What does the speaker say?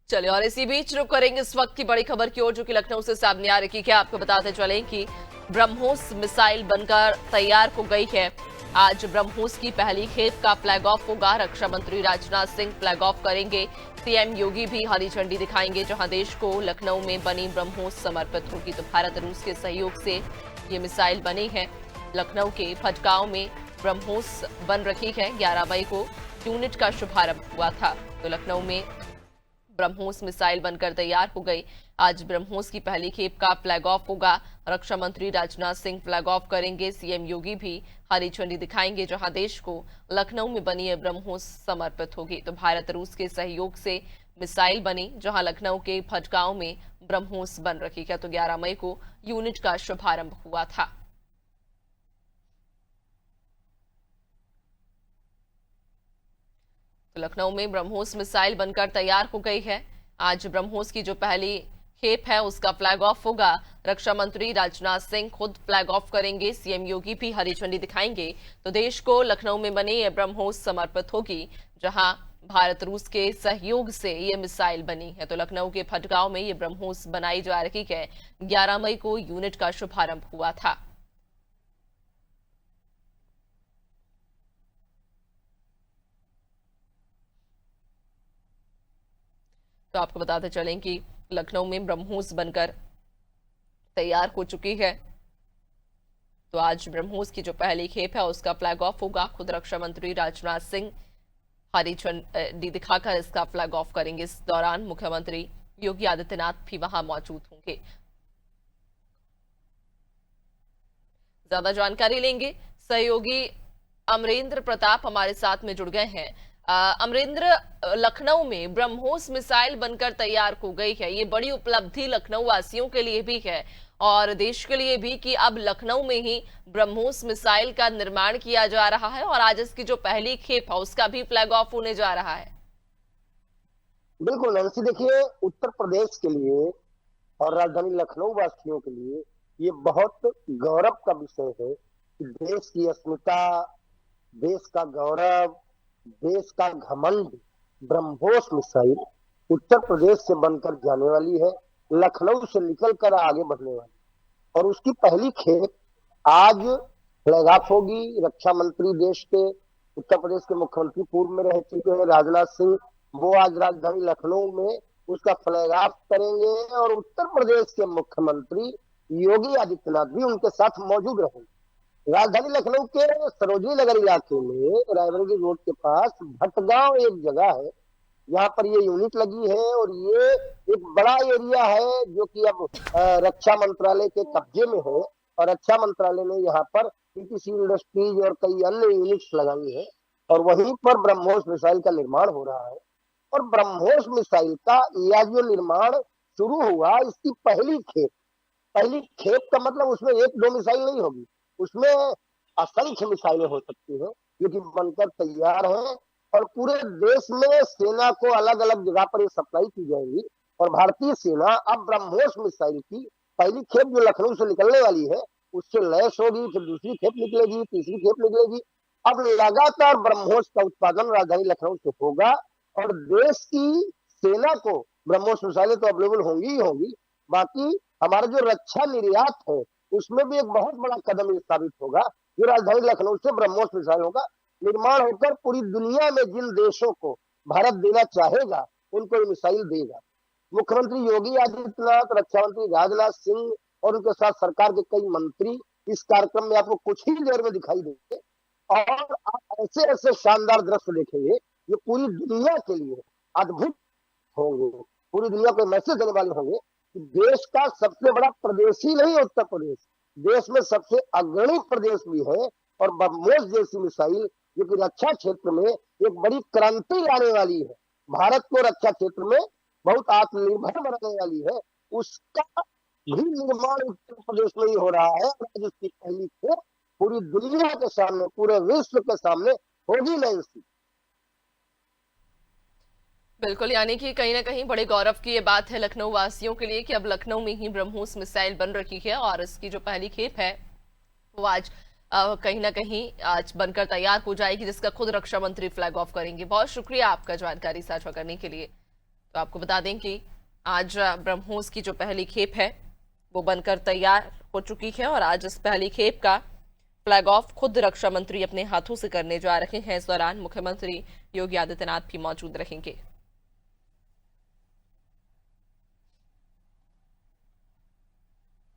चलिए और इसी बीच रुक करेंगे इस वक्त की बड़ी खबर की ओर, जो कि लखनऊ से सामने आ रही है। आपको बताते चलें कि ब्रह्मोस मिसाइल बनकर तैयार हो गई है। आज ब्रह्मोस की पहली खेप का फ्लैग ऑफ होगा। रक्षा मंत्री राजनाथ सिंह फ्लैग ऑफ करेंगे। सीएम योगी भी हरी झंडी दिखाएंगे, जहां देश को लखनऊ में बनी ब्रह्मोस समर्पित होगी। तो भारत रूस के सहयोग से ये मिसाइल बनी है। लखनऊ के भटगांव में ब्रह्मोस बन रही है। 11 मई को यूनिट का शुभारंभ हुआ था। तो लखनऊ में ब्रह्मोस मिसाइल बनकर तैयार हो गई। आज ब्रह्मोस की पहली खेप का फ्लैग ऑफ होगा। रक्षा मंत्री राजनाथ सिंह फ्लैग ऑफ करेंगे। सीएम योगी भी हरी झंडी दिखाएंगे, जहां देश को लखनऊ में बनी ये ब्रह्मोस समर्पित होगी। तो भारत रूस के सहयोग से मिसाइल बनी, जहां लखनऊ के भटगांव में ब्रह्मोस बन रही है। तो 11 मई को यूनिट का शुभारंभ हुआ था। तो लखनऊ में ब्रह्मोस मिसाइल बनकर तैयार हो गई है। आज ब्रह्मोस की जो पहली खेप है उसका फ्लैग ऑफ होगा। रक्षा मंत्री राजनाथ सिंह खुद फ्लैग ऑफ करेंगे। सीएम योगी भी हरी झंडी दिखाएंगे। तो देश को लखनऊ में बनी ये ब्रह्मोस समर्पित होगी, जहां भारत रूस के सहयोग से ये मिसाइल बनी है। तो लखनऊ के भटगांव में ये ब्रह्मोस बनाई जा रही है। 11 मई को यूनिट का शुभारंभ हुआ था। तो आपको बताते चलें कि लखनऊ में ब्रह्मोस बनकर तैयार हो चुकी है। तो आज ब्रह्मोस की जो पहली खेप है उसका फ्लैग ऑफ होगा। खुद रक्षा मंत्री राजनाथ सिंह हरी झंडी दिखाकर इसका फ्लैग ऑफ करेंगे। इस दौरान मुख्यमंत्री योगी आदित्यनाथ भी वहां मौजूद होंगे। ज्यादा जानकारी लेंगे। सहयोगी अमरेंद्र प्रताप हमारे साथ में जुड़ गए हैं। अमरेंद्र, लखनऊ में ब्रह्मोस मिसाइल बनकर तैयार हो गई है। ये बड़ी उपलब्धि लखनऊ वासियों के लिए भी है और देश के लिए भी कि अब लखनऊ में ही ब्रह्मोस मिसाइल का निर्माण किया जा रहा है और आज इसकी जो पहली खेप है उसका भी फ्लैग ऑफ होने जा रहा है। बिल्कुल नैन्सी, देखिए उत्तर प्रदेश के लिए और राजधानी लखनऊ वासियों के लिए ये बहुत गौरव का विषय है कि देश की अस्मिता, देश का गौरव, देश का घमंड ब्रह्मोस मिसाइल उत्तर प्रदेश से बनकर जाने वाली है, लखनऊ से निकलकर आगे बढ़ने वाली, और उसकी पहली खेप आज फ्लैग ऑफ होगी। रक्षा मंत्री देश के, उत्तर प्रदेश के मुख्यमंत्री पूर्व में रह चुके हैं राजनाथ सिंह, वो आज राजधानी लखनऊ में उसका फ्लैग ऑफ करेंगे और उत्तर प्रदेश के मुख्यमंत्री योगी आदित्यनाथ भी उनके साथ मौजूद रहेंगे। राजधानी लखनऊ के सरोजनी नगर इलाके में रायबरेली रोड के पास भटगांव एक जगह है, यहाँ पर ये यूनिट लगी है और ये एक बड़ा एरिया है जो कि अब रक्षा मंत्रालय के कब्जे में है और रक्षा मंत्रालय ने यहाँ पर पीटीसी इंडस्ट्रीज और कई अन्य यूनिट्स लगाई है और वहीं पर ब्रह्मोस मिसाइल का निर्माण हो रहा है। और ब्रह्मोस मिसाइल का यह जो निर्माण शुरू हुआ, इसकी पहली खेप का मतलब उसमें एक दो मिसाइल नहीं होगी, उसमें असंख्य मिसाइलें हो सकती हैं जो कि बनकर तैयार हैं और पूरे देश में सेना को अलग अलग जगह पर ये सप्लाई की जाएगी। और भारतीय सेना अब ब्रह्मोस मिसाइल की पहली खेप जो लखनऊ से निकलने वाली है उससे लैस होगी, फिर दूसरी खेप निकलेगी, तीसरी खेप निकलेगी। अब लगातार ब्रह्मोस का उत्पादन राजधानी लखनऊ से होगा और देश की सेना को ब्रह्मोस मिसाइलें तो अवेलेबल होंगी ही होंगी, बाकी हमारा जो रक्षा निर्यात है उसमें भी एक बहुत बड़ा कदम ये साबित होगा। जो राजधानी लखनऊ से ब्रह्मोस मिसाइलों का निर्माण होकर पूरी दुनिया में जिन देशों को भारत देना चाहेगा उनको ये मिसाइल देगा। मुख्यमंत्री योगी आदित्यनाथ, रक्षा मंत्री राजनाथ सिंह और उनके साथ सरकार के कई मंत्री इस कार्यक्रम में आपको कुछ ही देर में दिखाई देंगे और आप ऐसे ऐसे शानदार दृश्य देखेंगे जो पूरी दुनिया के लिए अद्भुत होंगे, पूरी दुनिया को मैसेज देने वाले होंगे कि देश का सबसे बड़ा प्रदेश ही नहीं उत्तर प्रदेश, देश में सबसे अग्रणी प्रदेश भी है। और ब्रह्मोस जैसी मिसाइल जो कि रक्षा क्षेत्र में एक बड़ी क्रांति लाने वाली है, भारत को रक्षा क्षेत्र में बहुत आत्मनिर्भर बनाने वाली है, उसका भी निर्माण उत्तर प्रदेश में ही हो रहा है। आज उसकी पहली खेप पूरी दुनिया के सामने, पूरे विश्व के सामने होगी नैन्सी। बिल्कुल, यानी कि कहीं ना कहीं बड़े गौरव की ये बात है लखनऊ वासियों के लिए कि अब लखनऊ में ही ब्रह्मोस मिसाइल बन रही है और इसकी जो पहली खेप है वो आज कहीं ना कहीं आज बनकर तैयार हो जाएगी, जिसका खुद रक्षा मंत्री फ्लैग ऑफ करेंगे। बहुत शुक्रिया आपका जानकारी साझा करने के लिए। तो आपको बता दें कि आज ब्रह्मोस की जो पहली खेप है वो बनकर तैयार हो चुकी है और आज इस पहली खेप का फ्लैग ऑफ खुद रक्षा मंत्री अपने हाथों से करने जा रहे हैं। इस दौरान मुख्यमंत्री योगी आदित्यनाथ भी मौजूद रहेंगे।